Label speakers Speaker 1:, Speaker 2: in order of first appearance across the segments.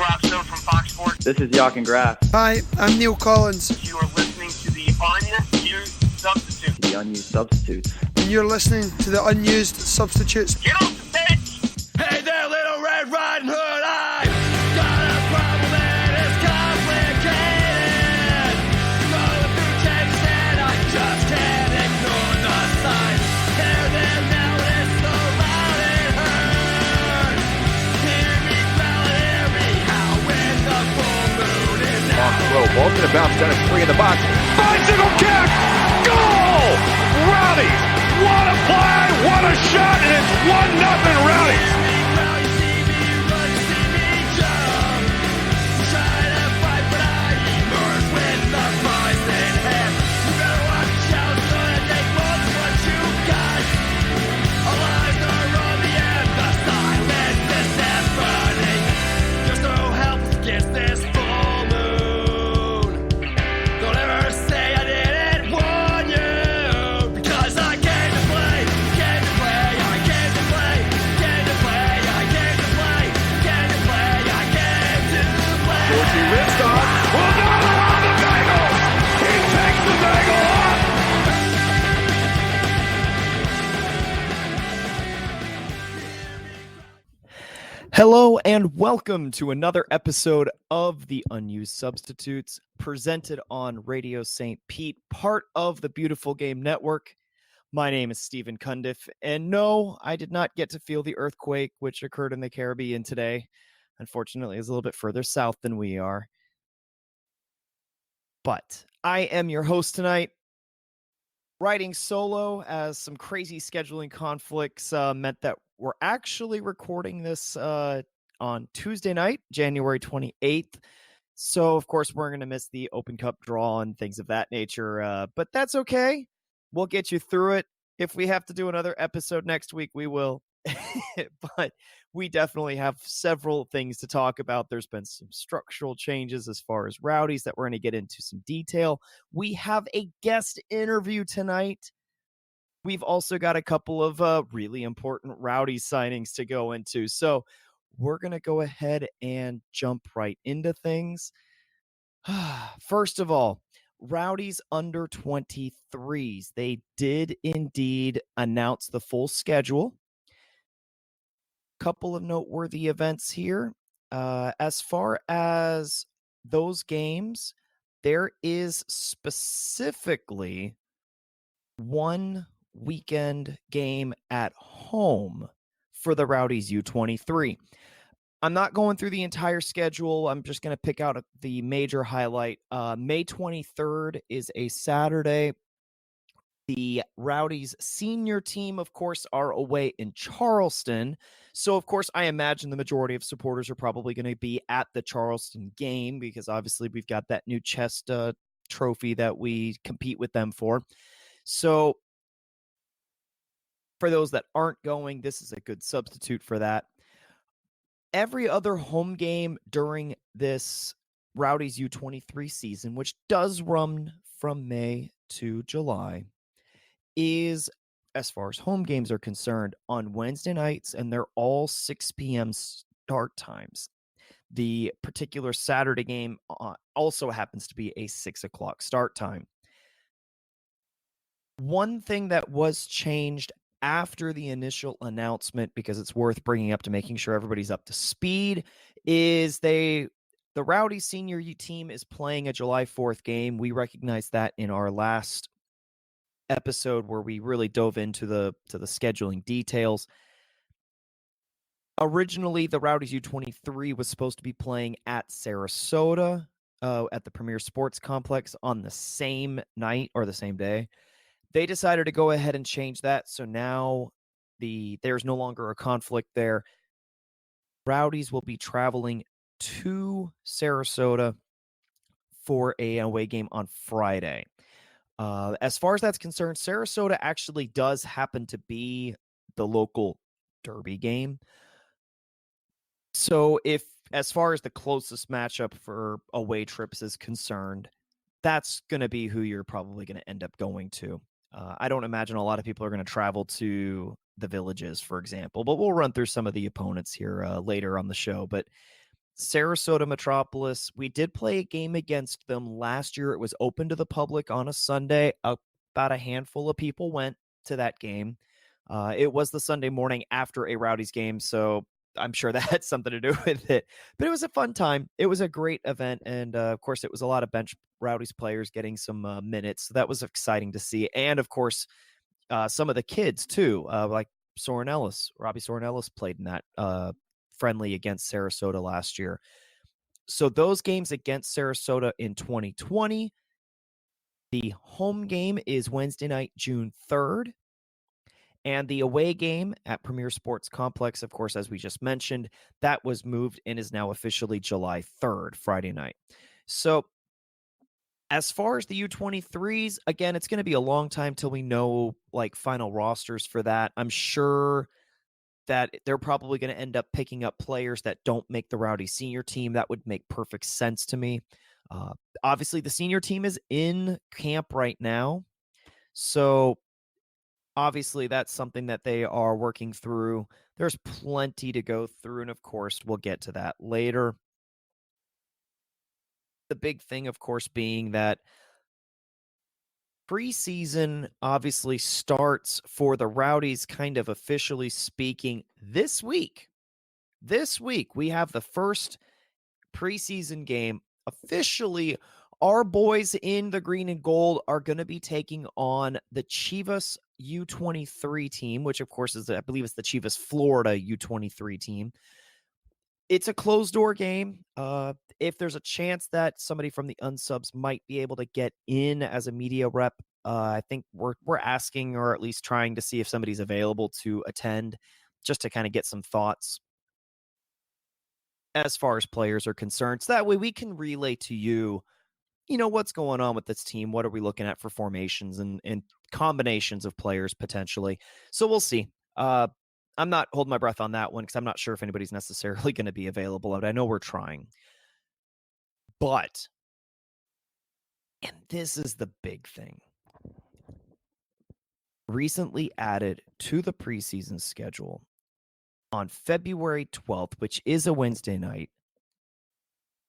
Speaker 1: Rob Stone from Fox Sports.
Speaker 2: This is Jock and Graff.
Speaker 3: Hi, I'm Neil Collins.
Speaker 1: You are listening to the Unused Substitutes.
Speaker 2: The Unused Substitutes.
Speaker 3: And you're listening to the Unused Substitutes.
Speaker 1: Get off the bench!
Speaker 4: Hey there, Little Red Riding Hood! I got a problem and it's complicated. Going through text and I just can't ignore the signs. Hear them now and it's so loud it hurts. Hear me growl, hear me howl when the full moon is out.
Speaker 5: Off the row, ball's gonna bounce down, it's 3 in the box. Bicycle kick! Goal! Rowdies! What a play! What a shot! And it's 1-0 Rowdies!
Speaker 6: Hello and welcome to another episode of the Unused Substitutes, presented on Radio St. Pete, part of the Beautiful Game Network. My name is Stephen Cundiff, and no, I did not get to feel the earthquake which occurred in the Caribbean today. Unfortunately, it's a little bit further south than we are. But I am your host tonight, riding solo as some crazy scheduling conflicts meant that we're actually recording this on Tuesday night, January 28th. So, of course, we're going to miss the Open Cup draw and things of that nature. But that's okay. We'll get you through it. If we have to do another episode next week, we will. But we definitely have several things to talk about. There's been some structural changes as far as Rowdies that we're going to get into some detail. We have a guest interview tonight. We've also got a couple of really important Rowdies signings to go into. So we're going to go ahead and jump right into things. First of all, Rowdies under 23s. They did indeed announce the full schedule. Couple of noteworthy events here. As far as those games, there is specifically one weekend game at home for the Rowdies U23. I'm not going through the entire schedule. I'm just going to pick out the major highlight. May 23rd is a Saturday. The Rowdies senior team, of course, are away in Charleston. So, of course, I imagine the majority of supporters are probably going to be at the Charleston game because obviously we've got that new chest trophy that we compete with them for. So, for those that aren't going, this is a good substitute for that. Every other home game during this Rowdies U23 season, which does run from May to July, is, as far as home games are concerned, on Wednesday nights, and they're all 6 p.m. start times. The particular Saturday game also happens to be a 6 o'clock start time. One thing that was changed after the initial announcement, because it's worth bringing up to making sure everybody's up to speed, is the Rowdies senior team is playing a July 4th game. We recognized that in our last episode where we really dove into the scheduling details. Originally, the Rowdies U23 was supposed to be playing at Sarasota at the Premier Sports Complex on the same night or the same day. They decided to go ahead and change that, so now there's no longer a conflict there. Rowdies will be traveling to Sarasota for an away game on Friday. As far as that's concerned, Sarasota actually does happen to be the local derby game. So as far as the closest matchup for away trips is concerned, that's going to be who you're probably going to end up going to. I don't imagine a lot of people are going to travel to the Villages, for example, but we'll run through some of the opponents here later on the show. But Sarasota Metropolis, we did play a game against them last year. It was open to the public on a Sunday. About a handful of people went to that game. It was the Sunday morning after a Rowdies game, so I'm sure that had something to do with it. But it was a fun time. It was a great event, and of course, it was a lot of bench Rowdies players getting some minutes. So that was exciting to see. And of course, some of the kids too, like Robbie Soren Ellis played in that friendly against Sarasota last year. So those games against Sarasota in 2020, the home game is Wednesday night, June 3rd. And the away game at Premier Sports Complex, of course, as we just mentioned, that was moved and is now officially July 3rd, Friday night. So as far as the U23s, again, it's going to be a long time till we know like final rosters for that. I'm sure that they're probably going to end up picking up players that don't make the Rowdy senior team. That would make perfect sense to me. Obviously, the senior team is in camp right now. So obviously, that's something that they are working through. There's plenty to go through, and of course, we'll get to that later. The big thing, of course, being that preseason obviously starts for the Rowdies, kind of officially speaking, this week. This week, we have the first preseason game. Officially, our boys in the green and gold are going to be taking on the Chivas U23 team, which of course is, I believe it's the Chivas Florida U23 team. It's a closed door game. If there's a chance that somebody from the unsubs might be able to get in as a media rep, I think we're asking, or at least trying to see if somebody's available to attend, just to kind of get some thoughts as far as players are concerned. So that way we can relay to you, what's going on with this team. What are we looking at for formations and combinations of players potentially? So we'll see. I'm not holding my breath on that one because I'm not sure if anybody's necessarily going to be available. I know we're trying. But, and this is the big thing, recently added to the preseason schedule on February 12th, which is a Wednesday night,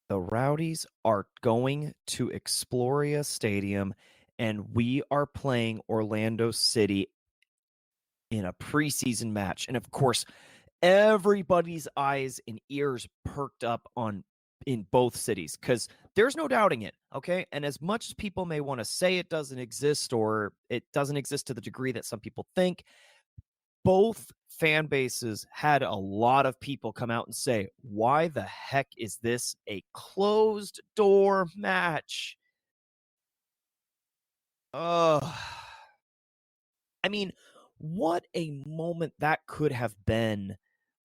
Speaker 6: the Rowdies are going to Exploria Stadium, and we are playing Orlando City in a preseason match. And of course, everybody's eyes and ears perked up in both cities because there's no doubting it, okay? And as much as people may want to say it doesn't exist, or it doesn't exist to the degree that some people think, both fan bases had a lot of people come out and say, why the heck is this a closed door match? I mean, what a moment that could have been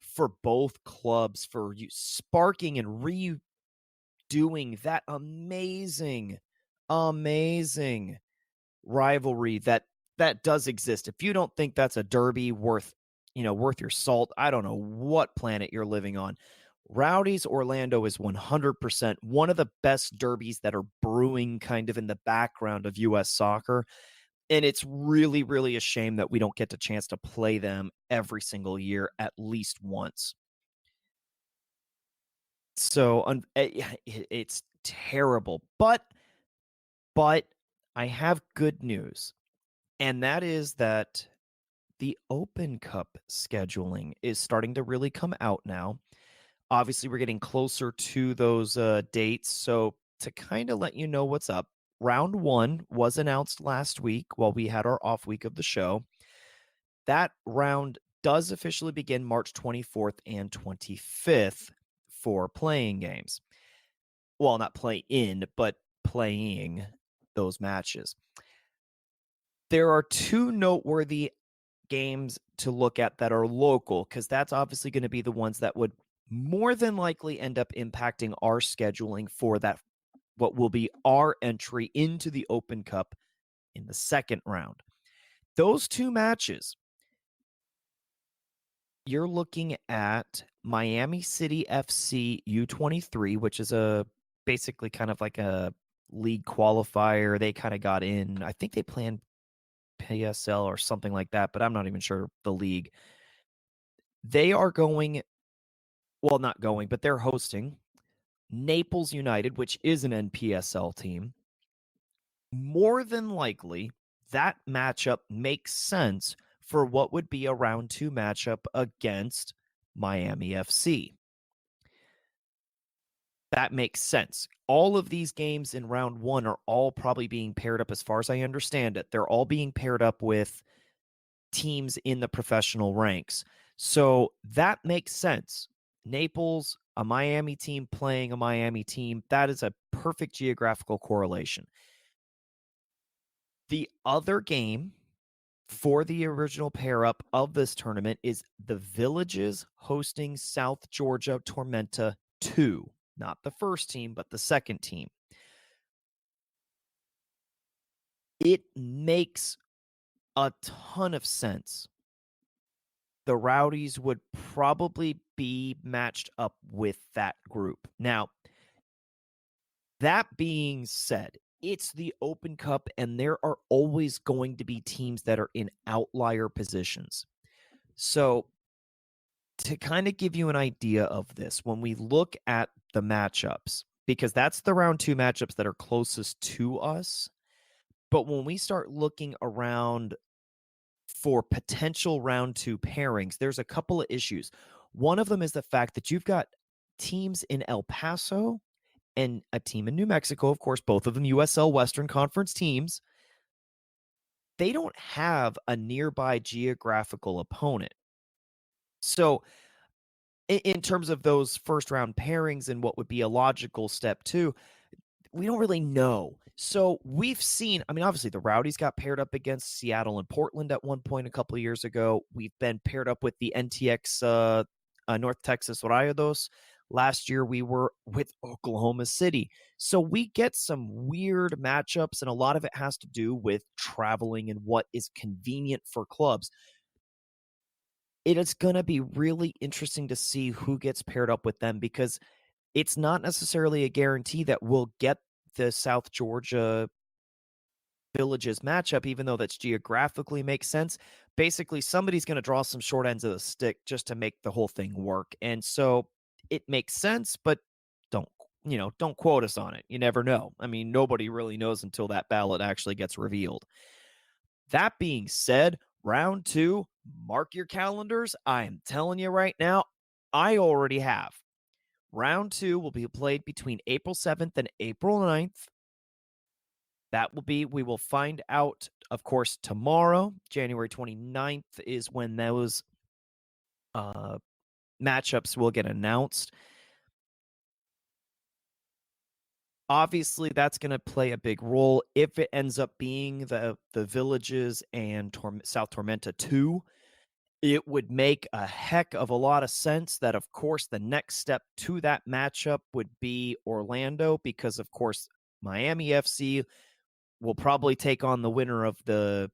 Speaker 6: for both clubs, for you sparking and redoing that amazing rivalry that does exist. If you don't think that's a derby worth your salt, I don't know what planet you're living on. Rowdies Orlando is 100% one of the best derbies that are brewing kind of in the background of U.S. soccer. And it's really, really a shame that we don't get the chance to play them every single year at least once. So it's terrible. But I have good news. And that is that the Open Cup scheduling is starting to really come out now. Obviously, we're getting closer to those dates. So to kind of let you know what's up, round 1 was announced last week while we had our off week of the show. That round does officially begin March 24th and 25th for playing games. Well, not play in, but playing those matches. There are 2 noteworthy games to look at that are local, because that's obviously going to be the ones that would more than likely end up impacting our scheduling for that, what will be our entry into the Open Cup in the second round. Those 2 matches, you're looking at Miami City FC U23, which is basically kind of like a league qualifier. They kind of got in. I think they planned PSL or something like that, but I'm not even sure the league. They are going, well, not going, but they're hosting Naples United, which is an NPSL team, more than likely that matchup makes sense for what would be a round 2 matchup against Miami FC. That makes sense. All of these games in round 1 are all probably being paired up, as far as I understand it. They're all being paired up with teams in the professional ranks. So that makes sense. Naples, a Miami team playing a Miami team, that is a perfect geographical correlation. The other game for the original pair up of this tournament is the Villages hosting South Georgia Tormenta 2. Not the first team, but the second team. It makes a ton of sense. The Rowdies would probably be matched up with that group. Now, that being said, it's the Open Cup, and there are always going to be teams that are in outlier positions. So, to kind of give you an idea of this, when we look at the matchups, because that's the round 2 matchups that are closest to us, but when we start looking around for potential round 2 pairings, there's a couple of issues. One of them is the fact that you've got teams in El Paso and a team in New Mexico, of course, both of them USL Western Conference teams. They don't have a nearby geographical opponent. So in terms of those first round pairings and what would be a logical step 2, we don't really know. So we've seen, I mean, obviously the Rowdies got paired up against Seattle and Portland at one point a couple of years ago. We've been paired up with the NTX North Texas Rayados. Last year we were with Oklahoma City. So we get some weird matchups, and a lot of it has to do with traveling and what is convenient for clubs. It is going to be really interesting to see who gets paired up with them, because it's not necessarily a guarantee that we'll get the South Georgia Villages matchup, even though that's geographically makes sense. Basically, somebody's going to draw some short ends of the stick just to make the whole thing work. And so it makes sense, but don't quote us on it. You never know. I mean, nobody really knows until that ballot actually gets revealed. That being said, round 2, mark your calendars. I am telling you right now, I already have. Round 2 will be played between April 7th and April 9th. We will find out, of course, tomorrow. January 29th is when those matchups will get announced. Obviously, that's going to play a big role. If it ends up being the Villages and South Tormenta 2, it would make a heck of a lot of sense that, of course, the next step to that matchup would be Orlando, because, of course, Miami FC will probably take on the winner of the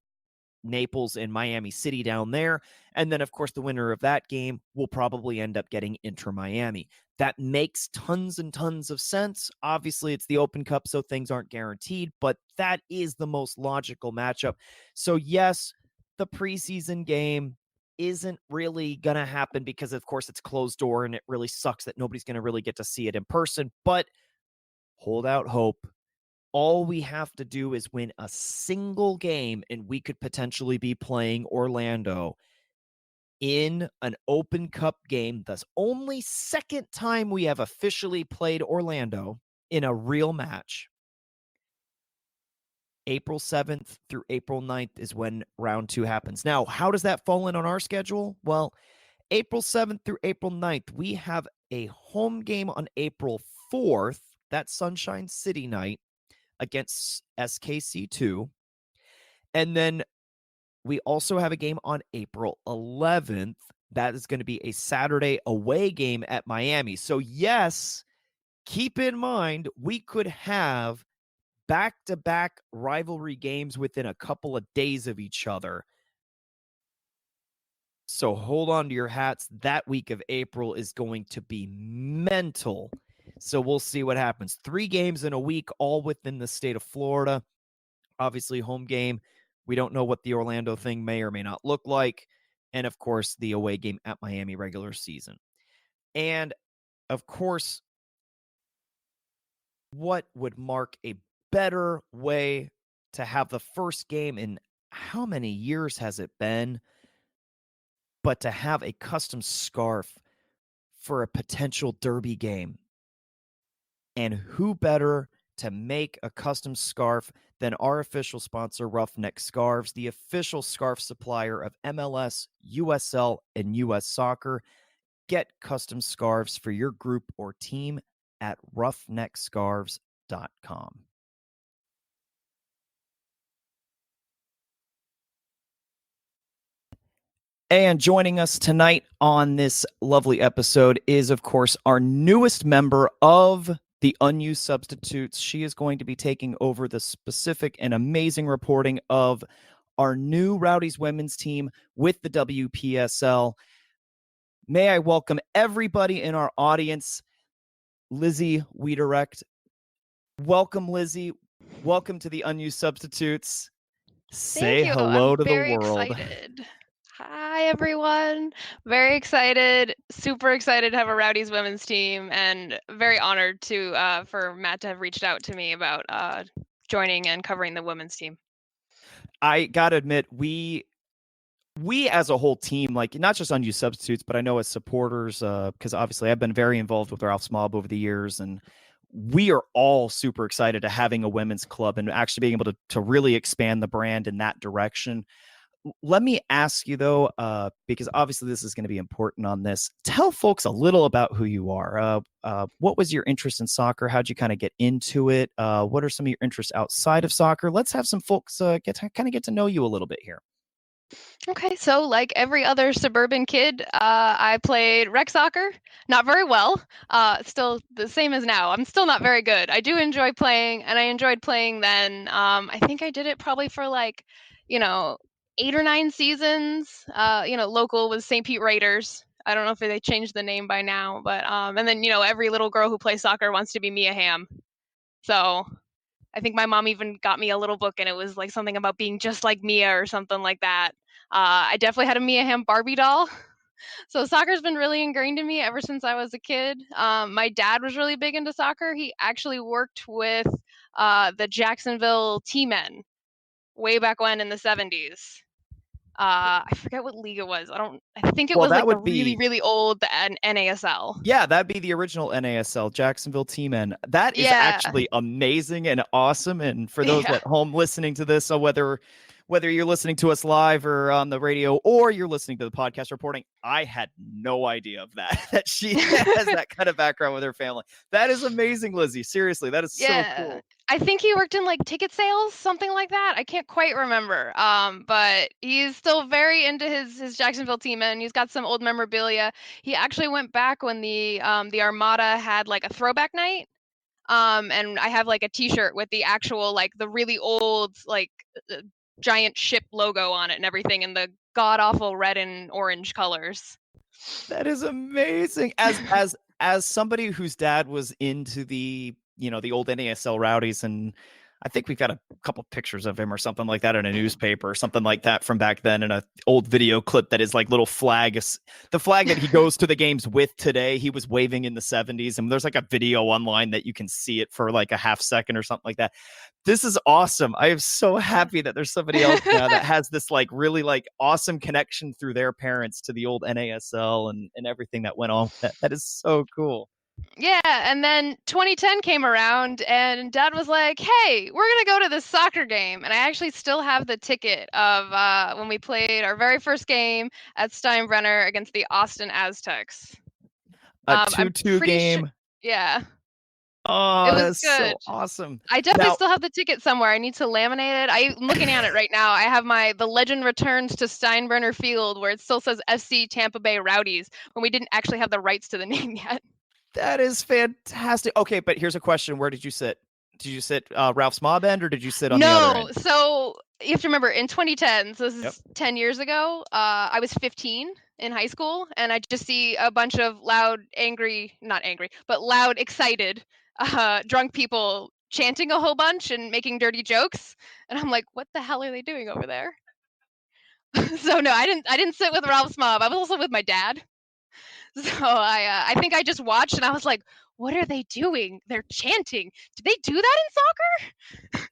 Speaker 6: Naples and Miami City down there. And then, of course, the winner of that game will probably end up getting Inter Miami. That makes tons and tons of sense. Obviously, it's the Open Cup, so things aren't guaranteed, but that is the most logical matchup. So, yes, the preseason game isn't really going to happen because, of course, it's closed door, and it really sucks that nobody's going to really get to see it in person. But hold out hope. All we have to do is win a single game, and we could potentially be playing Orlando in an Open Cup game. That's only second time we have officially played Orlando in a real match. April 7th through April 9th is when round 2 happens. Now, how does that fall in on our schedule? Well, April 7th through April 9th, we have a home game on April 4th. That's Sunshine City night against SKC2. And then we also have a game on April 11th. That is going to be a Saturday away game at Miami. So, yes, keep in mind, we could have back-to-back rivalry games within a couple of days of each other. So hold on to your hats. That week of April is going to be mental. So we'll see what happens. 3 games in a week, all within the state of Florida. Obviously, home game. We don't know what the Orlando thing may or may not look like. And, of course, the away game at Miami regular season. And, of course, what would mark a better way to have the first game in how many years has it been? But to have a custom scarf for a potential derby game. And who better to make a custom scarf than our official sponsor, Roughneck Scarves, the official scarf supplier of MLS, USL, and US Soccer. Get custom scarves for your group or team at roughneckscarves.com. And joining us tonight on this lovely episode is, of course, our newest member of the Unused Substitutes. She is going to be taking over the specific and amazing reporting of our new Rowdies women's team with the WPSL. May I welcome everybody in our audience, Lizzie Wiederecht. Welcome, Lizzie. Welcome to the Unused Substitutes. Say hello to the world.
Speaker 7: Excited. Hi, everyone. Very excited. Super excited to have a Rowdies women's team, and very honored to for Matt to have reached out to me about joining and covering the women's team.
Speaker 6: I gotta admit, we as a whole team, like not just Unused Substitutes, but I know as supporters, because obviously I've been very involved with Ralph's Mob over the years, and we are all super excited to having a women's club and actually being able to really expand the brand in that direction. Let me ask you though, because obviously this is going to be important on this. Tell folks a little about who you are. What was your interest in soccer? How'd you kind of get into it? What are some of your interests outside of soccer? Let's have some folks get to know you a little bit here.
Speaker 7: Okay, so like every other suburban kid, I played rec soccer. Not very well. Still the same as now. I'm still not very good. I do enjoy playing, and I enjoyed playing then. I think I did it probably for 8 or 9 seasons. Local was St. Pete Raiders. I don't know if they changed the name by now, but and then every little girl who plays soccer wants to be Mia Hamm. So I think my mom even got me a little book, and it was like something about being just like Mia or something like that. I definitely had a Mia Hamm Barbie doll. So soccer's been really ingrained in me ever since I was a kid. My dad was really big into soccer. He actually worked with the Jacksonville T-Men way back when in the 70s. I forget what league it was. I think it was like the really, really old NASL.
Speaker 6: Yeah, that'd be the original NASL, Jacksonville T-Men. That is actually amazing and awesome. And for those at home listening to this, so whether you're listening to us live or on the radio, or you're listening to the podcast reporting, I had no idea of that she has that kind of background with her family. That is amazing, Lizzie. Seriously, that is so cool.
Speaker 7: I think he worked in like ticket sales, something like that. I can't quite remember. But he's still very into his Jacksonville team, and he's got some old memorabilia. He actually went back when the Armada had like a throwback night. And I have like a T-shirt with the actual like the really old like giant ship logo on it and everything in the god awful red and orange colors.
Speaker 6: That is amazing. As somebody whose dad was into the old NASL Rowdies, and I think we've got a couple pictures of him or something like that in a newspaper or something like that from back then, in an old video clip that is like little flag, the flag that he goes to the games with today, he was waving in the 70s, and there's like a video online that you can see it for like a half second or something like that. This is awesome. I am so happy that there's somebody else now that has this like really like awesome connection through their parents to the old NASL and everything that went on. That is so cool.
Speaker 7: Yeah, and then 2010 came around, and Dad was like, hey, we're going to go to this soccer game. And I actually still have the ticket of when we played our very first game at Steinbrenner against the Austin Aztecs.
Speaker 6: A 2-2 game.
Speaker 7: Yeah.
Speaker 6: Oh, that's so awesome.
Speaker 7: I definitely still have the ticket somewhere. I need to laminate it. I'm looking at it right now. I have the Legend Returns to Steinbrenner Field, where it still says FC Tampa Bay Rowdies, when we didn't actually have the rights to the name yet.
Speaker 6: That is fantastic. Okay, but here's a question. Where did you sit? Did you sit Ralph's Mob end, or did you sit on the other end?
Speaker 7: No, so you have to remember, in 2010, so this is 10 years ago, I was 15 in high school, and I just see a bunch of loud, excited, drunk people chanting a whole bunch and making dirty jokes. And I'm like, what the hell are they doing over there? So no, I didn't sit with Ralph's Mob. I was also with my dad. So I think I just watched and I was like, what are they doing? They're chanting. Do they do that in soccer?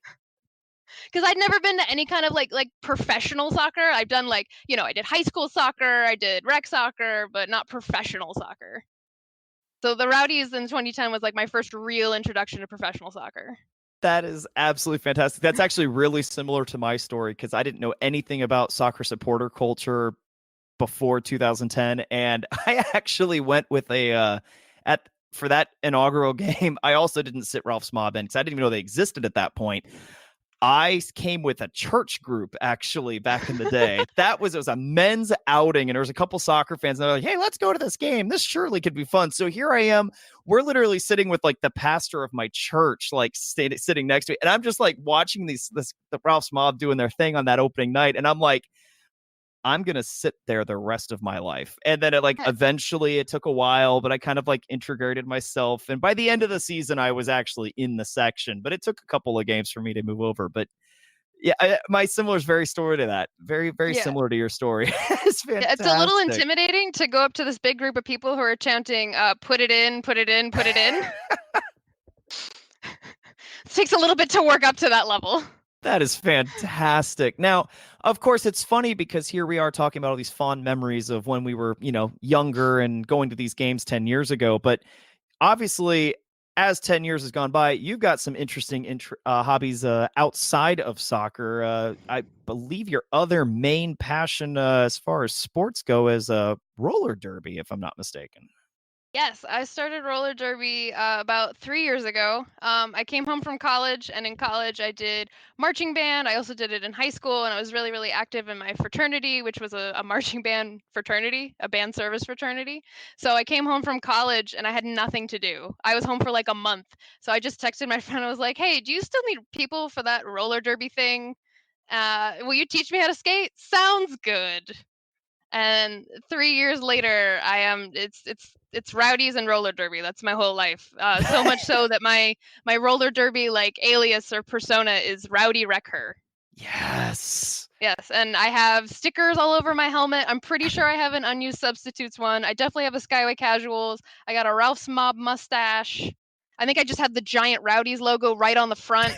Speaker 7: Because I'd never been to any kind of like professional soccer. I've done I did high school soccer, I did rec soccer, but not professional soccer. So the Rowdies in 2010 was like my first real introduction to professional soccer.
Speaker 6: That is absolutely fantastic. That's actually really similar to my story because I didn't know anything about soccer supporter culture before 2010, and I actually went with for that inaugural game. I also didn't sit Ralph's Mob in because I didn't even know they existed at that point. I came with a church group actually back in the day. It was a men's outing, and there was a couple soccer fans, and they're like, "Hey, let's go to this game. This surely could be fun." So here I am. We're literally sitting with like the pastor of my church, like sitting next to me, and I'm just like watching the Ralph's Mob doing their thing on that opening night, and I'm like, I'm going to sit there the rest of my life. And then eventually it took a while, but I kind of like integrated myself. And by the end of the season, I was actually in the section, but it took a couple of games for me to move over. But yeah, my similar is very story to that. Very, very similar to your story. It's fantastic.
Speaker 7: It's a little intimidating to go up to this big group of people who are chanting, put it in, put it in, put it in. It takes a little bit to work up to that level.
Speaker 6: That is fantastic. Now, of course, it's funny because here we are talking about all these fond memories of when we were, younger and going to these games 10 years ago. But obviously, as 10 years has gone by, you've got some interesting hobbies outside of soccer. I believe your other main passion as far as sports go is roller derby, if I'm not mistaken.
Speaker 7: Yes, I started roller derby about 3 years ago. I came home from college, and in college I did marching band. I also did it in high school, and I was really, really active in my fraternity, which was a marching band fraternity, a band service fraternity. So I came home from college, and I had nothing to do. I was home for like a month. So I just texted my friend. I was like, hey, do you still need people for that roller derby thing? Will you teach me how to skate? Sounds good. And 3 years later, I am it's Rowdies and roller derby. That's my whole life. So much so that my roller derby alias or persona is Rowdy Wreck Her.
Speaker 6: Yes.
Speaker 7: Yes, and I have stickers all over my helmet. I'm pretty sure I have an unused substitutes one. I definitely have a Skyway Casuals. I got a Ralph's Mob mustache. I think I just had the giant Rowdies logo right on the front.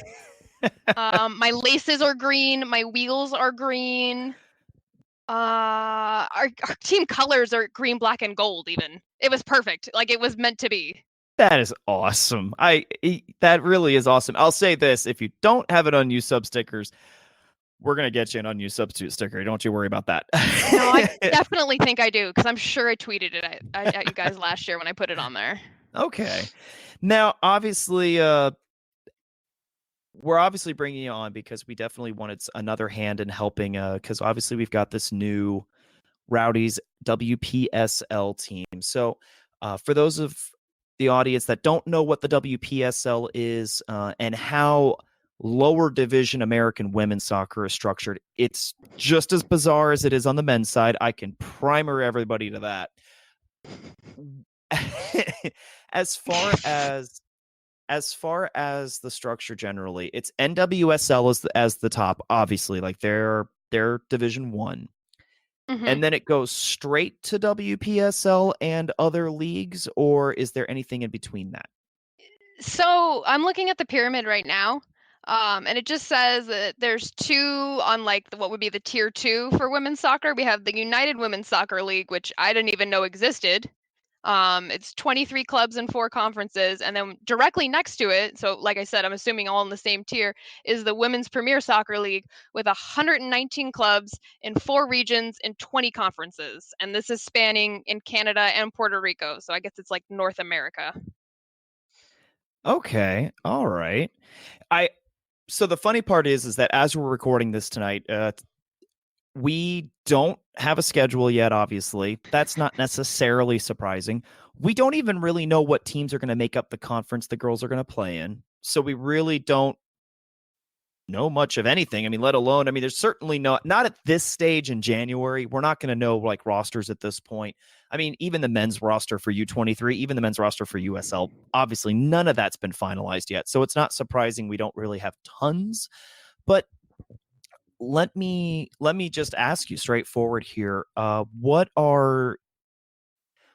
Speaker 7: My laces are green. My wheels are green. Our team colors are green, black, and gold. Even it was perfect. Like it was meant to be.
Speaker 6: That is awesome. That really is awesome. I'll say this: if you don't have an unused sub stickers, we're gonna get you an unused substitute sticker. Don't you worry about that.
Speaker 7: No, I definitely think I do because I'm sure I tweeted it at you guys last year when I put it on there.
Speaker 6: Okay. Now, obviously, we're obviously bringing you on because we definitely wanted another hand in helping. Because obviously we've got this new Rowdies WPSL team. So, for those of the audience that don't know what the WPSL is and how lower division American women's soccer is structured, it's just as bizarre as it is on the men's side. I can primer everybody to that. As far as the structure generally, it's NWSL as the top, obviously, like they're Division 1.
Speaker 7: Mm-hmm.
Speaker 6: And then it goes straight to WPSL and other leagues, or is there anything in between that?
Speaker 7: So I'm looking at the pyramid right now, and it just says that there's two on what would be the tier 2 for women's soccer. We have the United Women's Soccer League, which I didn't even know existed. It's 23 clubs and 4 conferences, and then directly next to it, so like I said, I'm assuming all in the same tier, is the Women's Premier Soccer League with 119 clubs in 4 regions and 20 conferences, and this is spanning in Canada and Puerto Rico, so I guess it's like North America.
Speaker 6: Okay, all right. So the funny part is that as we're recording this tonight, we don't have a schedule yet, obviously. That's not necessarily surprising. We don't even really know what teams are going to make up the conference the girls are going to play in. So we really don't know much of anything. I mean, let alone, there's certainly not at this stage in January. We're not going to know rosters at this point. Even the men's roster for U23, even the men's roster for USL, obviously none of that's been finalized yet. So it's not surprising we don't really have tons. But let me just ask you straightforward here. What are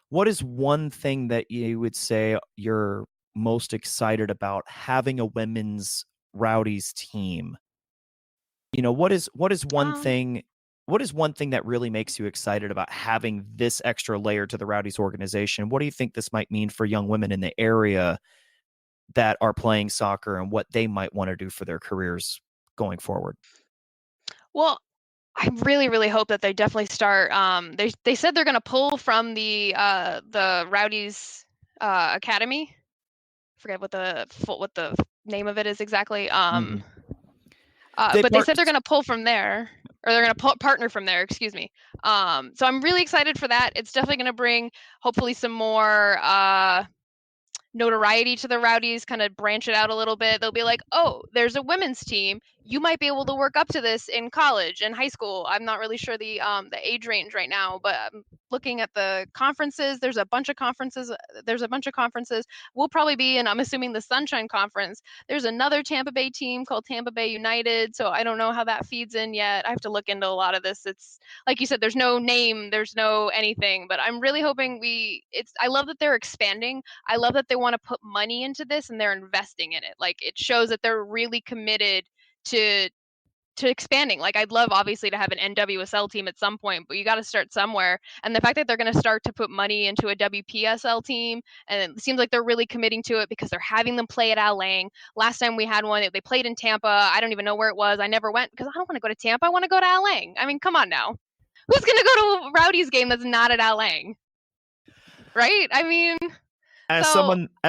Speaker 6: what is one thing that you would say you're most excited about having a women's Rowdies team? You know, what is one thing that really makes you excited about having this extra layer to the Rowdies organization? What do you think this might mean for young women in the area that are playing soccer and what they might want to do for their careers going forward?
Speaker 7: Well, I really, really hope that they definitely start. They said they're going to pull from the Rowdies Academy. I forget what the name of it is exactly. But they said they're going to pull from there, or they're going to partner from there. Excuse me. So I'm really excited for that. It's definitely going to bring hopefully some more notoriety to the Rowdies, kind of branch it out a little bit. They'll be like, oh, there's a women's team. You might be able to work up to this in college and high school. I'm not really sure the age range right now, but I'm looking at the conferences. There's a bunch of conferences. We'll probably be in, I'm assuming, the Sunshine Conference. There's another Tampa Bay team called Tampa Bay United. So I don't know how that feeds in yet. I have to look into a lot of this. It's like you said, there's no name, there's no anything, but I'm really hoping I love that they're expanding. I love that they want to put money into this and they're investing in it. Like, it shows that they're really committed to expanding. Like, I'd love obviously to have an NWSL team at some point, but you got to start somewhere. And the fact that they're going to start to put money into a WPSL team, and it seems like they're really committing to it because they're having them play at Al Lang. Last time we had one, they played in Tampa. I don't even know where it was. I never went because I don't want to go to Tampa. I want to go to Al Lang. I mean, come on now. Who's going to go to a Rowdies game that's not at Al Lang? Right? I mean,
Speaker 6: As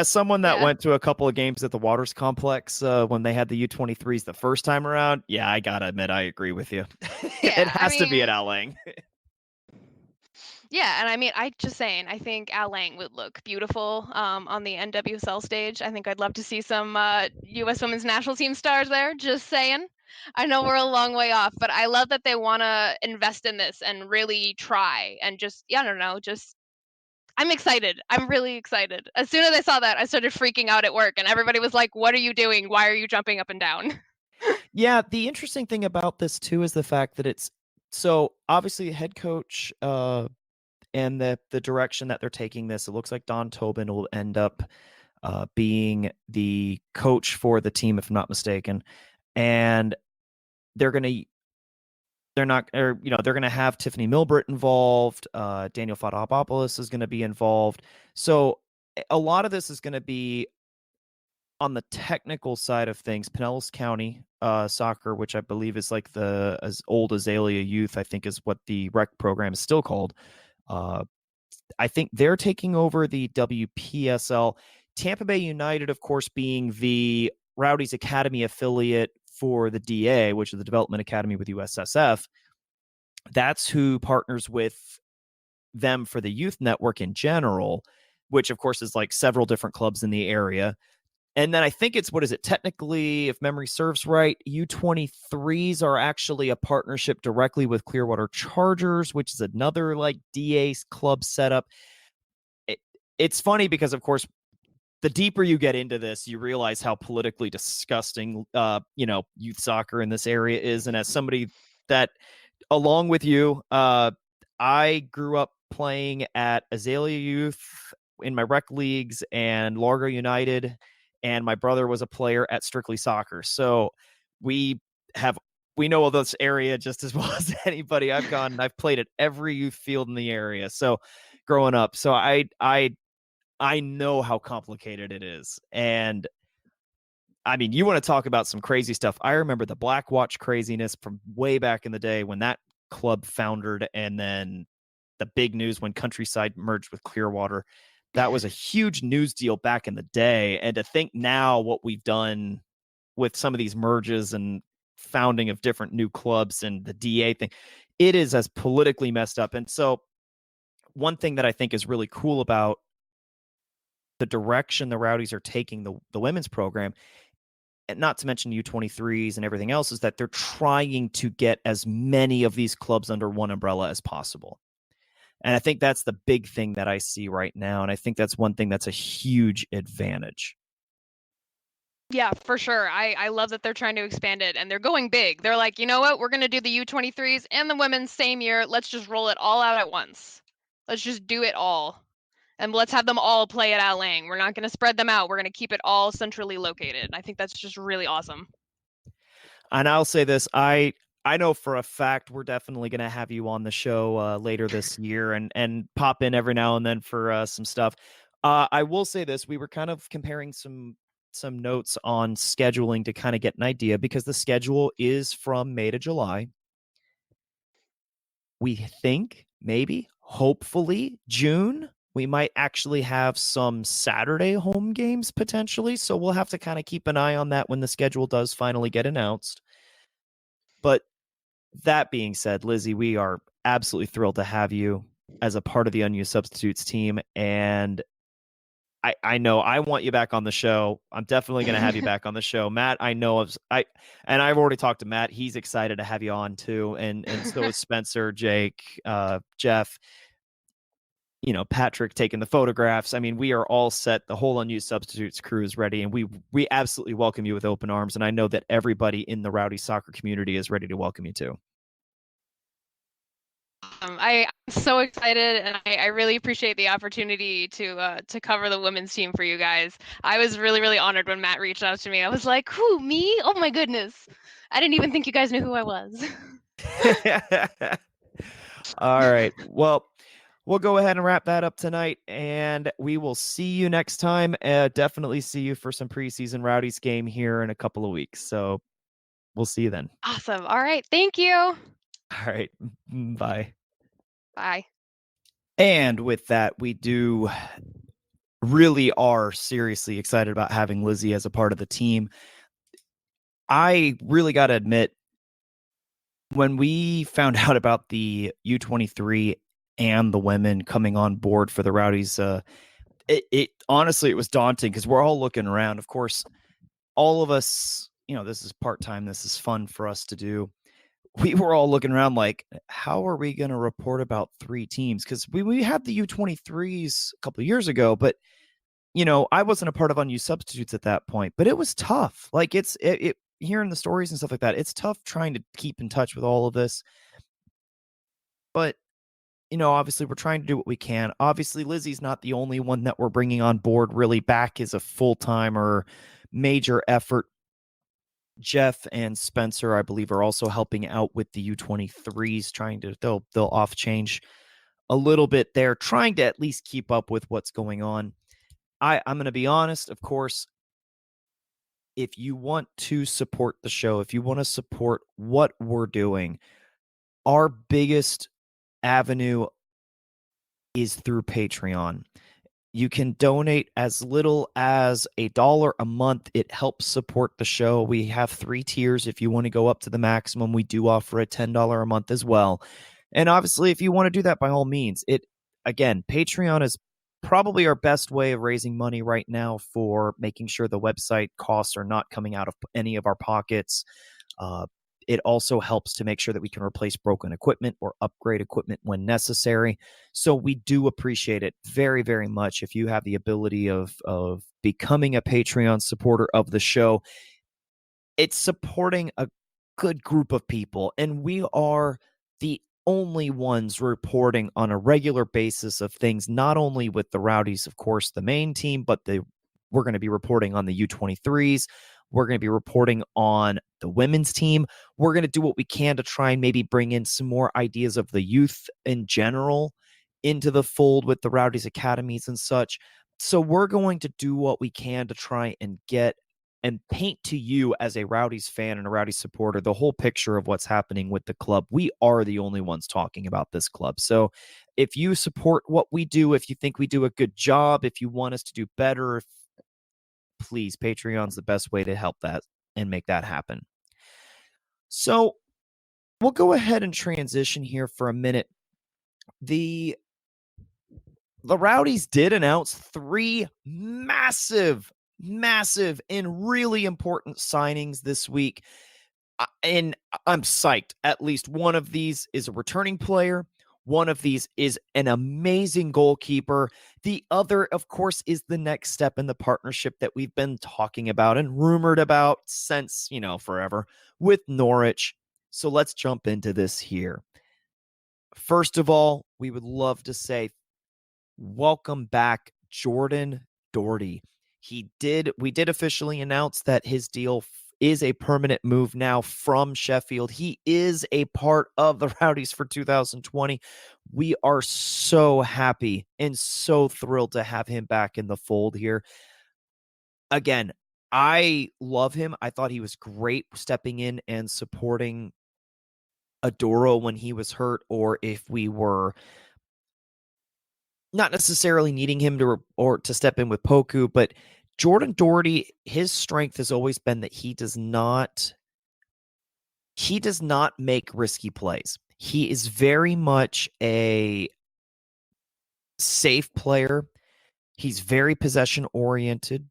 Speaker 6: someone that went to a couple of games at the Waters Complex when they had the U23s the first time around, yeah, I gotta admit, I agree with you.
Speaker 7: Yeah,
Speaker 6: it has to be at Al Lang.
Speaker 7: Yeah, and I mean, I think Al Lang would look beautiful on the NWSL stage. I think I'd love to see some U.S. Women's National Team stars there. Just saying. I know we're a long way off, but I love that they want to invest in this and really try and just, I don't know, I'm excited. I'm really excited. As soon as I saw that, I started freaking out at work, and everybody was like, "What are you doing? Why are you jumping up and down?"
Speaker 6: Yeah, the interesting thing about this too is the fact that it's so obviously head coach and the direction that they're taking this. It looks like Don Tobin will end up being the coach for the team, if I'm not mistaken, and they're going to have Tiffany Milbritt involved. Daniel Fotopoulos is going to be involved. So a lot of this is going to be on the technical side of things. Pinellas County soccer, which I believe is like the as old Azalea Youth, I think is what the rec program is still called. I think they're taking over the WPSL. Tampa Bay United, of course, being the Rowdies Academy affiliate for the DA, which is the Development Academy with USSF. That's who partners with them for the youth network in general, which of course is like several different clubs in the area. And then I think it's, technically, if memory serves right, U23s are actually a partnership directly with Clearwater Chargers, which is another like DA club setup. It's funny because, of course, the deeper you get into this, you realize how politically disgusting, youth soccer in this area is. And as somebody that, along with you, I grew up playing at Azalea Youth in my rec leagues and Largo United, and my brother was a player at Strictly Soccer. So we know this area just as well as anybody. I've played at every youth field in the area. So growing up, so I know how complicated it is. And I mean, you want to talk about some crazy stuff. I remember the Black Watch craziness from way back in the day when that club foundered, and then the big news when Countryside merged with Clearwater. That was a huge news deal back in the day. And to think now what we've done with some of these merges and founding of different new clubs and the DA thing, it is as politically messed up. And so one thing that I think is really cool about the direction the Rowdies are taking the women's program, and not to mention U23s and everything else, is that they're trying to get as many of these clubs under one umbrella as possible. And I think that's the big thing that I see right now. And I think that's one thing that's a huge advantage.
Speaker 7: Yeah, for sure. I love that they're trying to expand it, and they're going big. They're like, you know what? We're going to do the U23s and the women's same year. Let's just roll it all out at once. Let's just do it all. and let's have them all play at Al Lang. We're not going to spread them out. We're going to keep it all centrally located. I think that's just really awesome.
Speaker 6: And I'll say this, I know for a fact we're definitely going to have you on the show later this year and pop in every now and then for some stuff. I will say this, we were kind of comparing some notes on scheduling to kind of get an idea, because the schedule is from May to July. We think maybe, hopefully, June, we might actually have some Saturday home games potentially. So we'll have to kind of keep an eye on that when the schedule does finally get announced. But that being said, Lizzie, we are absolutely thrilled to have you as a part of the Unused Substitutes team. And I know I want you back on the show. I'm definitely going to have you back on the show. Matt, I know I've already talked to Matt. He's excited to have you on too. And so is Spencer, Jake, Jeff, Patrick taking the photographs. I mean, we are all set. The whole Unused Substitutes crew is ready, and we absolutely welcome you with open arms. And I know that everybody in the Rowdy soccer community is ready to welcome you too.
Speaker 7: I'm so excited, and I really appreciate the opportunity to cover the women's team for you guys. I was really, really honored when Matt reached out to me. I was like, who, me? Oh my goodness. I didn't even think you guys knew who I was.
Speaker 6: All right. Well, we'll go ahead and wrap that up tonight, and we will see you next time. Definitely see you for some preseason Rowdies game here in a couple of weeks. So we'll see you then.
Speaker 7: Awesome. All right. Thank you.
Speaker 6: All right. Bye.
Speaker 7: Bye.
Speaker 6: And with that, we really are seriously excited about having Lizzie as a part of the team. I really got to admit, when we found out about the U23 and the women coming on board for the Rowdies, it honestly, it was daunting, because we're all looking around. Of course, all of us, this is part-time. This is fun for us to do. We were all looking around like, how are we going to report about 3 teams? Because we had the U23s a couple of years ago, but I wasn't a part of Unused Substitutes at that point. But it was tough. Like it hearing the stories and stuff like that. It's tough trying to keep in touch with all of this. But obviously we're trying to do what we can. Obviously, Lizzie's not the only one that we're bringing on board really back as a full-time or major effort. Jeff and Spencer, I believe, are also helping out with the U23s, trying to, they'll off change a little bit there, trying to at least keep up with what's going on. I'm going to be honest, of course, if you want to support the show, if you want to support what we're doing, our biggest avenue is through Patreon. You can donate as little as $1 a month. It helps support the show. We have 3 tiers. If you want to go up to the maximum, we do offer a $10 a month as well. And obviously, if you want to do that, by all means, Patreon is probably our best way of raising money right now for making sure the website costs are not coming out of any of our pockets. It also helps to make sure that we can replace broken equipment or upgrade equipment when necessary. So we do appreciate it very, very much if you have the ability of becoming a Patreon supporter of the show. It's supporting a good group of people, and we are the only ones reporting on a regular basis of things, not only with the Rowdies, of course, the main team, but we're going to be reporting on the U23s. We're going to be reporting on the women's team. We're going to do what we can to try and maybe bring in some more ideas of the youth in general into the fold with the Rowdies academies and such. So we're going to do what we can to try and get and paint to you as a Rowdies fan and a Rowdies supporter the whole picture of what's happening with the club. We are the only ones talking about this club. So if you support what we do, if you think we do a good job, if you want us to do better, please, Patreon's the best way to help that and make that happen. So we'll go ahead and transition here for a minute. The Rowdies did announce 3 massive and really important signings this week. And I'm psyched. At least one of these is a returning player. One of these is an amazing goalkeeper. The other, of course, is the next step in the partnership that we've been talking about and rumored about since, forever with Norwich. So let's jump into this here. First of all, we would love to say welcome back Jordan Doherty. We did officially announce that his deal is a permanent move now from Sheffield. He is a part of the Rowdies for 2020. We are so happy and so thrilled to have him back in the fold here. Again, I love him. I thought he was great stepping in and supporting Adoro when he was hurt, or if we were not necessarily needing him to step in with Poku, but Jordan Doherty, his strength has always been that he does not make risky plays. He is very much a safe player. He's very possession oriented.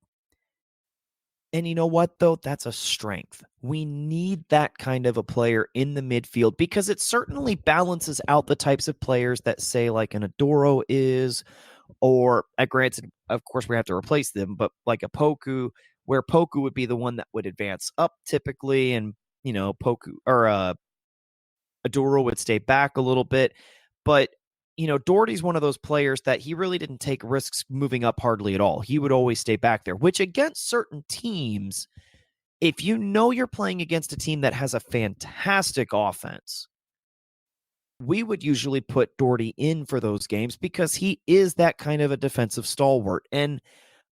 Speaker 6: And you know what, though? That's a strength. We need that kind of a player in the midfield because it certainly balances out the types of players that, say, like an Adoro is, or granted, of course, we have to replace them, but like a Poku, where Poku would be the one that would advance up typically, and, you know, Poku or Adoro would stay back a little bit. But, you know, Doherty's one of those players that he really didn't take risks moving up hardly at all. He would always stay back there, which against certain teams, if you know you're playing against a team that has a fantastic offense, we would usually put Doherty in for those games because he is that kind of a defensive stalwart. And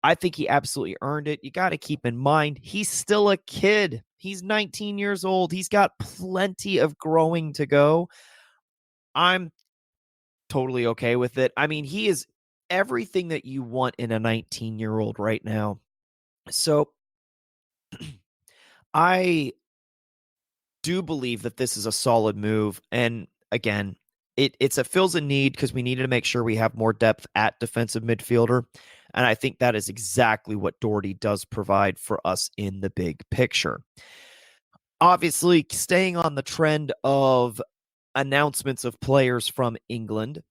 Speaker 6: I think he absolutely earned it. You got to keep in mind, he's still a kid. He's 19 years old. He's got plenty of growing to go. I'm totally okay with it. I mean, he is everything that you want in a 19-year-old right now. So I do believe that this is a solid move. And again, it fills a need because we needed to make sure we have more depth at defensive midfielder. And I think that is exactly what Doherty does provide for us in the big picture. Obviously, staying on the trend of announcements of players from England,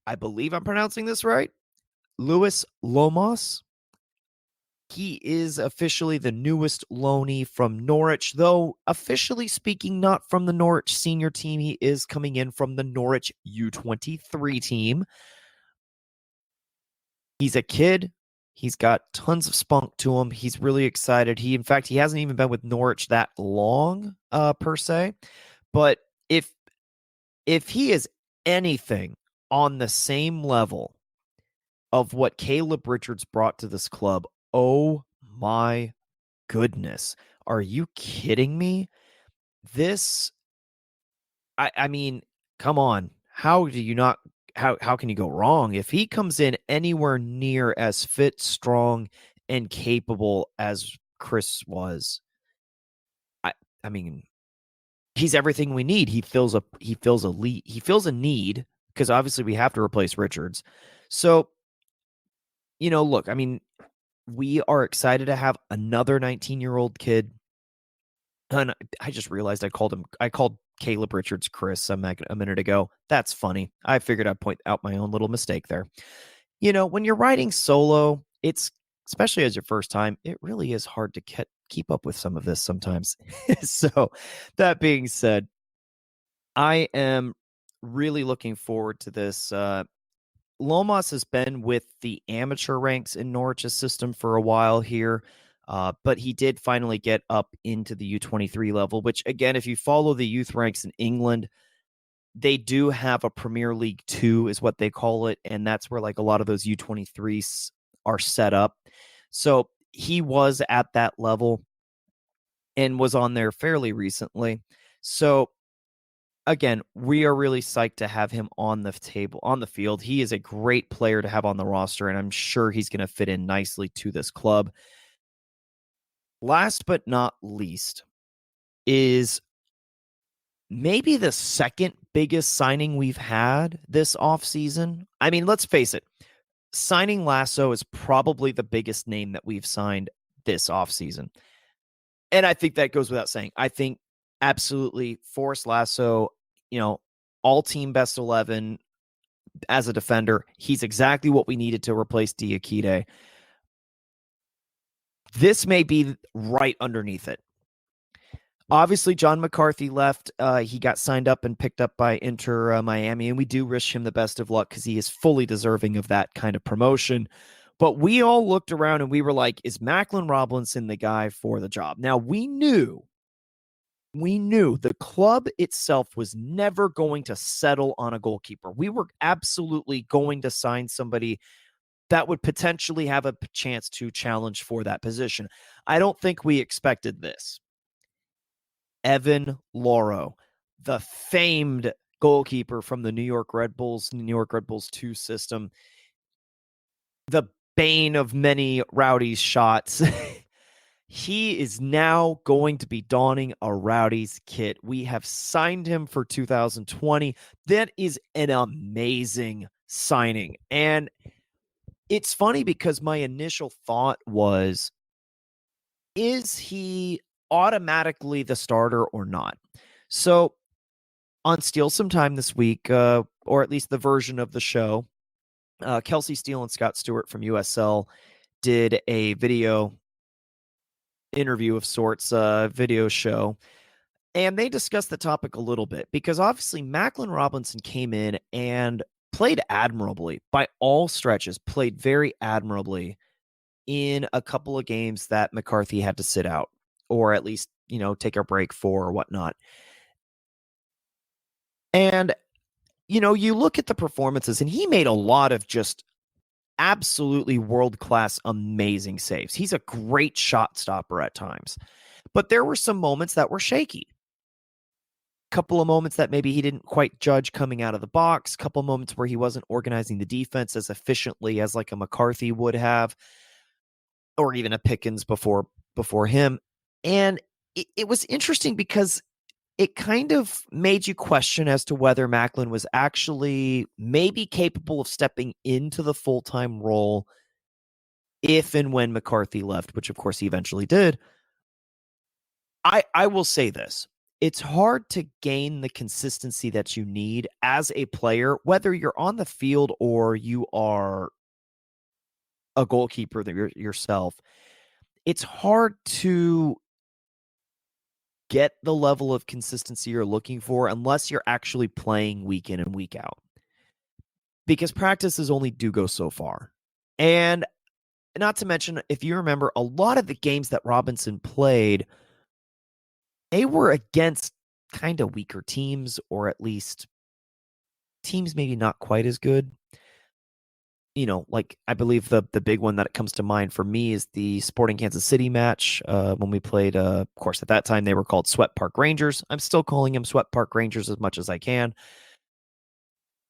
Speaker 6: I believe I'm pronouncing this right. Lomas. He is officially the newest loanee from Norwich, though officially speaking, not from the Norwich senior team. He is coming in from the Norwich U23 team. He's a kid. He's got tons of spunk to him. He's really excited. He hasn't even been with Norwich that long, per se. But if he is anything on the same level of what Caleb Richards brought to this club, oh my goodness. Are you kidding me? I mean, come on. How can you go wrong? If he comes in anywhere near as fit, strong, and capable as Chris was, I mean, he's everything we need. He fills a need because obviously we have to replace Richards. So, you know, look, I mean, we are excited to have another 19-year-old kid. And I just realized I called Caleb Richards Chris a minute ago. That's funny. I figured I'd point out my own little mistake there. You know, when you're writing solo, it's, especially as your first time, it really is hard to keep up with some of this sometimes. So that being said, I am really looking forward to this. Lomas has been with the amateur ranks in Norwich's system for a while here, but he did finally get up into the U23 level, which, again, if you follow the youth ranks in England, they do have a Premier League 2 is what they call it, and that's where like a lot of those U23s are set up. So he was at that level and was on there fairly recently. So again, we are really psyched to have him on the field. He is a great player to have on the roster, and I'm sure he's going to fit in nicely to this club. Last but not least is maybe the second biggest signing we've had this offseason. I mean, let's face it. Signing Lasso is probably the biggest name that we've signed this offseason. And I think that goes without saying. I think absolutely Forrest Lasso, you know, all team best 11 as a defender. He's exactly what we needed to replace Diakite. This may be right underneath it. Obviously, John McCarthy left. He got signed up and picked up by Inter Miami, and we do wish him the best of luck because he is fully deserving of that kind of promotion. But we all looked around and we were like, is Macklin Robinson the guy for the job? Now, we knew the club itself was never going to settle on a goalkeeper. We were absolutely going to sign somebody that would potentially have a chance to challenge for that position. I don't think we expected this. Evan Louro, the famed goalkeeper from the New York Red Bulls 2 system, the bane of many Rowdies shots. He is now going to be donning a Rowdies kit. We have signed him for 2020. That is an amazing signing. And it's funny because my initial thought was, is he automatically the starter or not? So on Steal Some Time this week, or at least the version of the show, Kelsey Steele and Scott Stewart from USL did a video interview of sorts, video show, and they discussed the topic a little bit because obviously Macklin Robinson came in and played admirably by all stretches, played very admirably in a couple of games that McCarthy had to sit out or at least, take a break for or whatnot. And, you look at the performances and he made a lot of just absolutely world-class, amazing saves. He's a great shot stopper at times. But there were some moments that were shaky. Couple of moments that maybe he didn't quite judge coming out of the box. Couple of moments where he wasn't organizing the defense as efficiently as like a McCarthy would have, or even a Pickens before him. And it was interesting because it kind of made you question as to whether Macklin was actually maybe capable of stepping into the full-time role if and when McCarthy left, which of course he eventually did. I will say this. It's hard to gain the consistency that you need as a player, whether you're on the field or you are a goalkeeper yourself. It's hard to get the level of consistency you're looking for unless you're actually playing week in and week out. Because practices only do go so far. And not to mention, if you remember, a lot of the games that Robinson played, they were against kind of weaker teams, or at least teams maybe not quite as good. Like I believe the big one that comes to mind for me is the Sporting Kansas City match when we played, of course, at that time they were called Sweat Park Rangers. I'm still calling them Sweat Park Rangers as much as I can.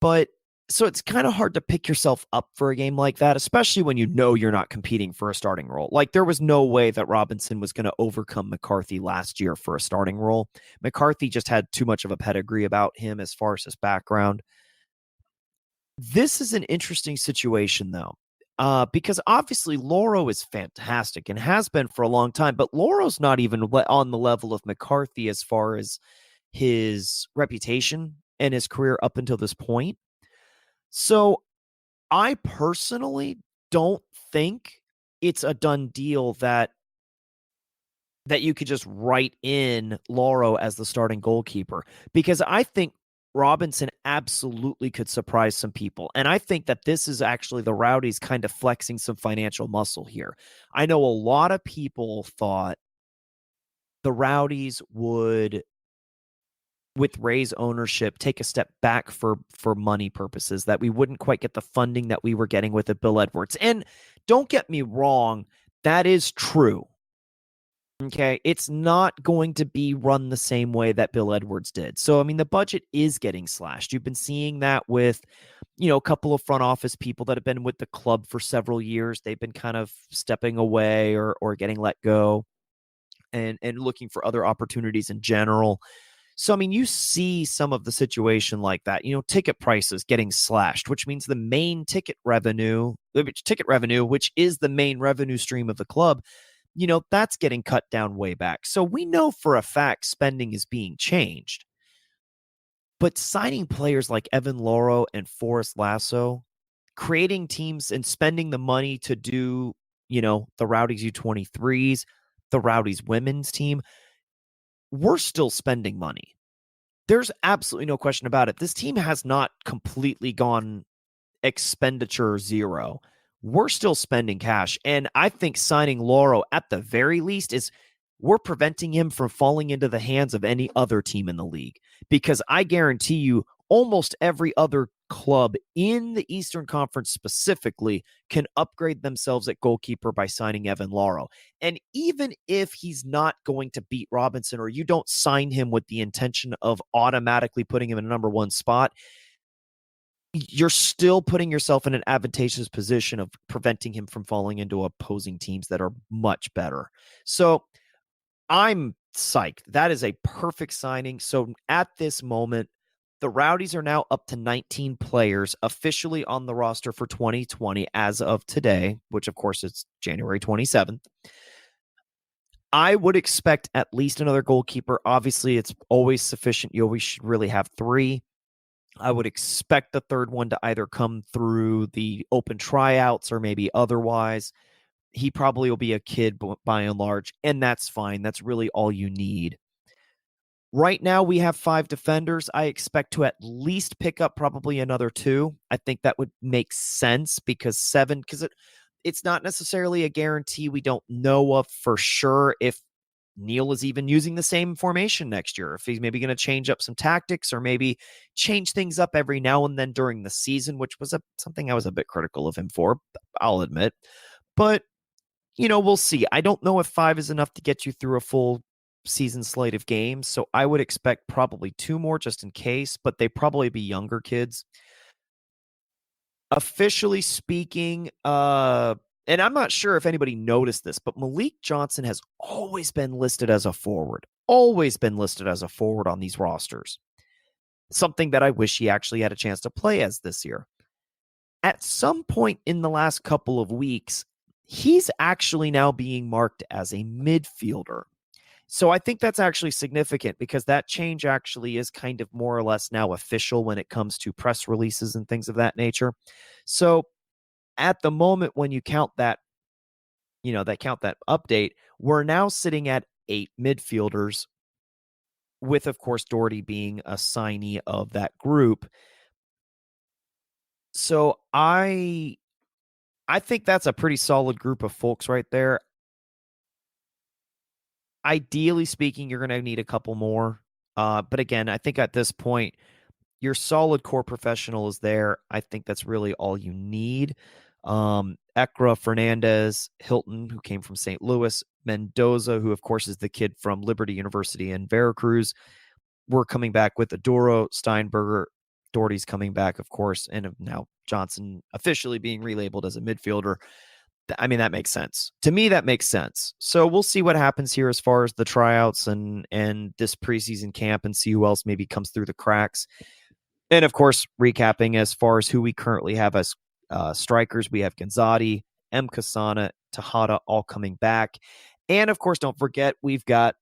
Speaker 6: But so it's kind of hard to pick yourself up for a game like that, especially when you're not competing for a starting role. Like there was no way that Robinson was going to overcome McCarthy last year for a starting role. McCarthy just had too much of a pedigree about him as far as his background. This is an interesting situation, though, because obviously Louro is fantastic and has been for a long time, but Louro's not even on the level of McCarthy as far as his reputation and his career up until this point. So I personally don't think it's a done deal that you could just write in Louro as the starting goalkeeper, because I think Robinson absolutely could surprise some people. And I think that this is actually the Rowdies kind of flexing some financial muscle here. I know a lot of people thought the Rowdies would, with Ray's ownership, take a step back for money purposes, that we wouldn't quite get the funding that we were getting with it, Bill Edwards. And don't get me wrong, that is true. Okay, it's not going to be run the same way that Bill Edwards did. So, I mean, the budget is getting slashed. You've been seeing that with, a couple of front office people that have been with the club for several years. They've been kind of stepping away or getting let go and looking for other opportunities in general. So, I mean, you see some of the situation like that, ticket prices getting slashed, which means the main ticket revenue, which is the main revenue stream of the club, that's getting cut down way back. So we know for a fact spending is being changed. But signing players like Evan Louro and Forrest Lasso, creating teams and spending the money to do, the Rowdies U23s, the Rowdies Women's team, we're still spending money. There's absolutely no question about it. This team has not completely gone expenditure zero. We're still spending cash. And I think signing Louro at the very least we're preventing him from falling into the hands of any other team in the league. Because I guarantee you, almost every other club in the Eastern Conference specifically can upgrade themselves at goalkeeper by signing Evan Louro. And even if he's not going to beat Robinson, or you don't sign him with the intention of automatically putting him in a number one spot, you're still putting yourself in an advantageous position of preventing him from falling into opposing teams that are much better. So I'm psyched. That is a perfect signing. So at this moment, the Rowdies are now up to 19 players officially on the roster for 2020 as of today, which of course it's January 27th. I would expect at least another goalkeeper. Obviously, it's always sufficient. You always should really have 3. I would expect the third one to either come through the open tryouts or maybe otherwise. He probably will be a kid by and large, and that's fine. That's really all you need. Right now, we have 5 defenders. I expect to at least pick up probably another 2. I think that would make sense because 7, because it's not necessarily a guarantee. We don't know of for sure if Neil is even using the same formation next year, if he's maybe going to change up some tactics or maybe change things up every now and then during the season, which was something I was a bit critical of him for, I'll admit. But, we'll see. I don't know if 5 is enough to get you through a full season slate of games, so I would expect probably 2 more just in case, but they probably be younger kids. Officially speaking, and I'm not sure if anybody noticed this, but Malik Johnson has always been listed as a forward. Always been listed as a forward on these rosters. Something that I wish he actually had a chance to play as this year. At some point in the last couple of weeks, he's actually now being marked as a midfielder. So I think that's actually significant because that change actually is kind of more or less now official when it comes to press releases and things of that nature. So at the moment when you count that, that update, we're now sitting at 8 midfielders with, of course, Doherty being a signee of that group. So I think that's a pretty solid group of folks right there. Ideally speaking, you're going to need a couple more. But again, I think at this point, your solid core professional is there. I think that's really all you need. Ekra, Fernandez, Hilton, who came from St. Louis, Mendoza, who of course is the kid from Liberty University in Veracruz. We're coming back with Adoro, Steinberger, Doherty's coming back, of course, and now Johnson officially being relabeled as a midfielder. I mean, that makes sense. To me, that makes sense. So we'll see what happens here as far as the tryouts and this preseason camp and see who else maybe comes through the cracks. And, of course, recapping as far as who we currently have as strikers, we have Gonzati, M. Kasana, Tejada all coming back. And, of course, don't forget, we've got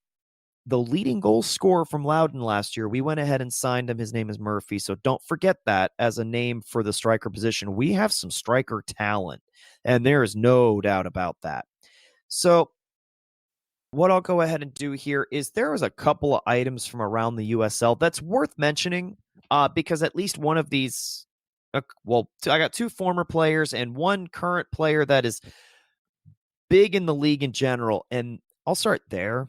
Speaker 6: the leading goal scorer from Loudoun last year. We went ahead and signed him. His name is Murphy. So don't forget that as a name for the striker position. We have some striker talent, and there is no doubt about that. So what I'll go ahead and do here is there was a couple of items from around the USL that's worth mentioning because at least one of these, I got 2 former players and 1 current player that is big in the league in general. And I'll start there.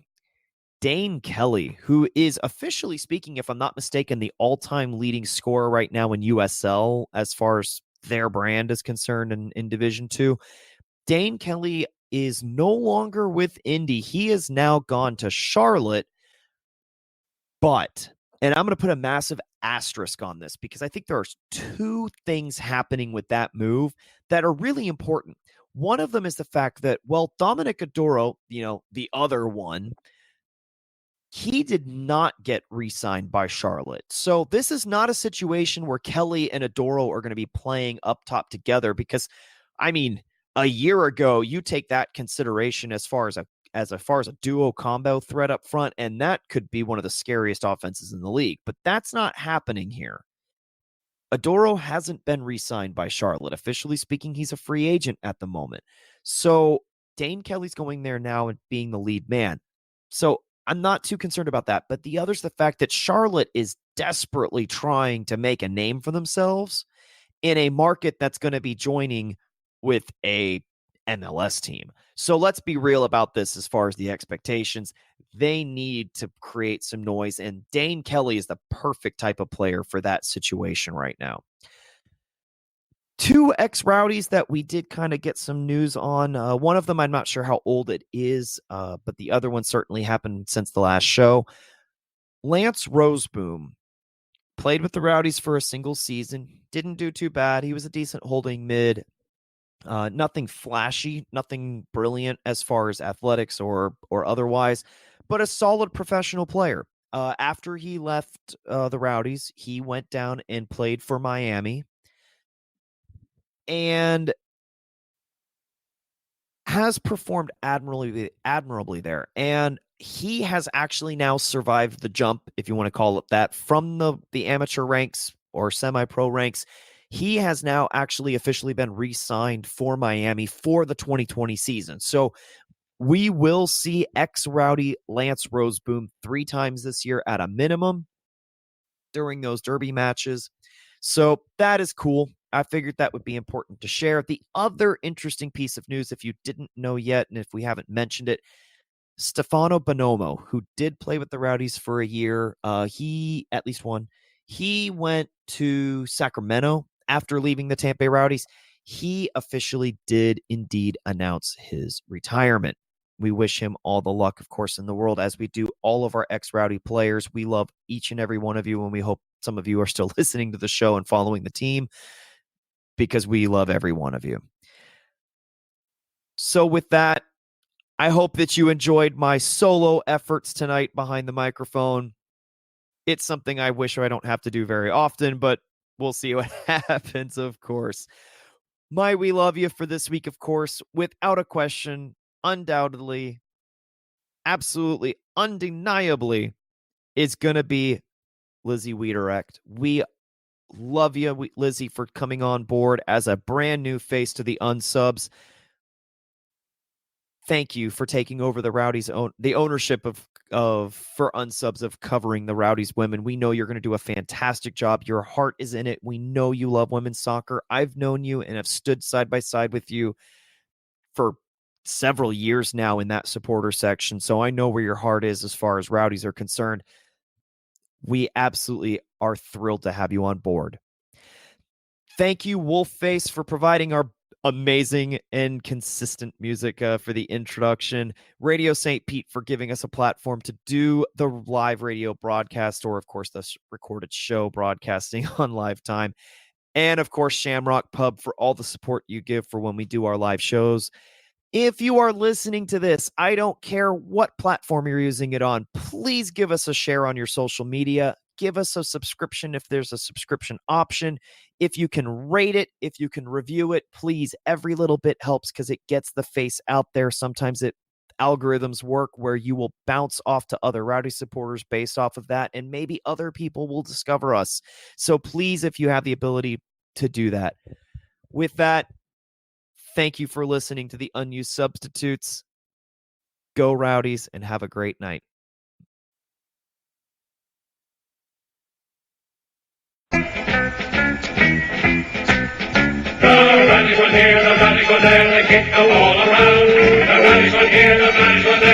Speaker 6: Dane Kelly, who is officially speaking, if I'm not mistaken, the all-time leading scorer right now in USL as far as their brand is concerned in Division 2. Dane Kelly is no longer with Indy. He has now gone to Charlotte. But, and I'm going to put a massive asterisk on this because I think there are 2 things happening with that move that are really important. One of them is the fact that, Dominic Adoro, the other one, he did not get re-signed by Charlotte. So this is not a situation where Kelly and Adoro are going to be playing up top together because, I mean, a year ago, you take that consideration as far as a duo combo threat up front, and that could be one of the scariest offenses in the league. But that's not happening here. Adoro hasn't been re-signed by Charlotte. Officially speaking, he's a free agent at the moment. So Dane Kelly's going there now and being the lead man. So I'm not too concerned about that. But the other's the fact that Charlotte is desperately trying to make a name for themselves in a market that's going to be joining with a MLS team. So let's be real about this as far as the expectations. They need to create some noise, and Dane Kelly is the perfect type of player for that situation right now. Two ex-Rowdies that we did kind of get some news on. One of them, I'm not sure how old it is, but the other one certainly happened since the last show. Lance Rozeboom played with the Rowdies for a single season. Didn't do too bad. He was a decent holding mid. Nothing flashy, nothing brilliant as far as athletics or otherwise, but a solid professional player. After he left the Rowdies, he went down and played for Miami and has performed admirably there. And he has actually now survived the jump, if you want to call it that, from the amateur ranks or semi-pro ranks. He has now actually officially been re-signed for Miami for the 2020 season. So we will see ex-Rowdy Lance Rozeboom 3 times this year at a minimum during those derby matches. So that is cool. I figured that would be important to share. The other interesting piece of news, if you didn't know yet, and if we haven't mentioned it, Stefano Bonomo, who did play with the Rowdies for a year, he went to Sacramento after leaving the Tampa Bay Rowdies. He officially did indeed announce his retirement. We wish him all the luck, of course, in the world, as we do all of our ex-Rowdy players. We love each and every one of you, and we hope some of you are still listening to the show and following the team, because we love every one of you. So with that, I hope that you enjoyed my solo efforts tonight behind the microphone. It's something I wish I don't have to do very often, but we'll see what happens, of course. My we love you for this week, of course, without a question, undoubtedly, absolutely, undeniably, is going to be Lizzie Wiederecht. We love you, Lizzie, for coming on board as a brand new face to the unsubs. Thank you for taking over the Rowdies the ownership of for unsubs of covering the Rowdies Women. We know you're going to do a fantastic job. Your heart is in it. We know you love women's soccer. I've known you and have stood side by side with you for several years now in that supporter section. So I know where your heart is as far as Rowdies are concerned. We absolutely are thrilled to have you on board. Thank you, Wolfface, for providing our amazing and consistent music for the introduction. Radio St. Pete for giving us a platform to do the live radio broadcast, or of course the recorded show broadcasting on live time. And of course, Shamrock Pub for all the support you give for when we do our live shows. If you are listening to this, I don't care what platform you're using it on, please give us a share on your social media. Give us a subscription if there's a subscription option. If you can rate it, if you can review it, please. Every little bit helps because it gets the face out there. Sometimes algorithms work where you will bounce off to other Rowdy supporters based off of that, and maybe other people will discover us. So please, if you have the ability to do that. With that, thank you for listening to the Unused Substitutes. Go Rowdies and have a great night.
Speaker 8: The Rowdies were here, the Rowdies were there, they kicked the wall around. The Rowdies were here, the Rowdies were there.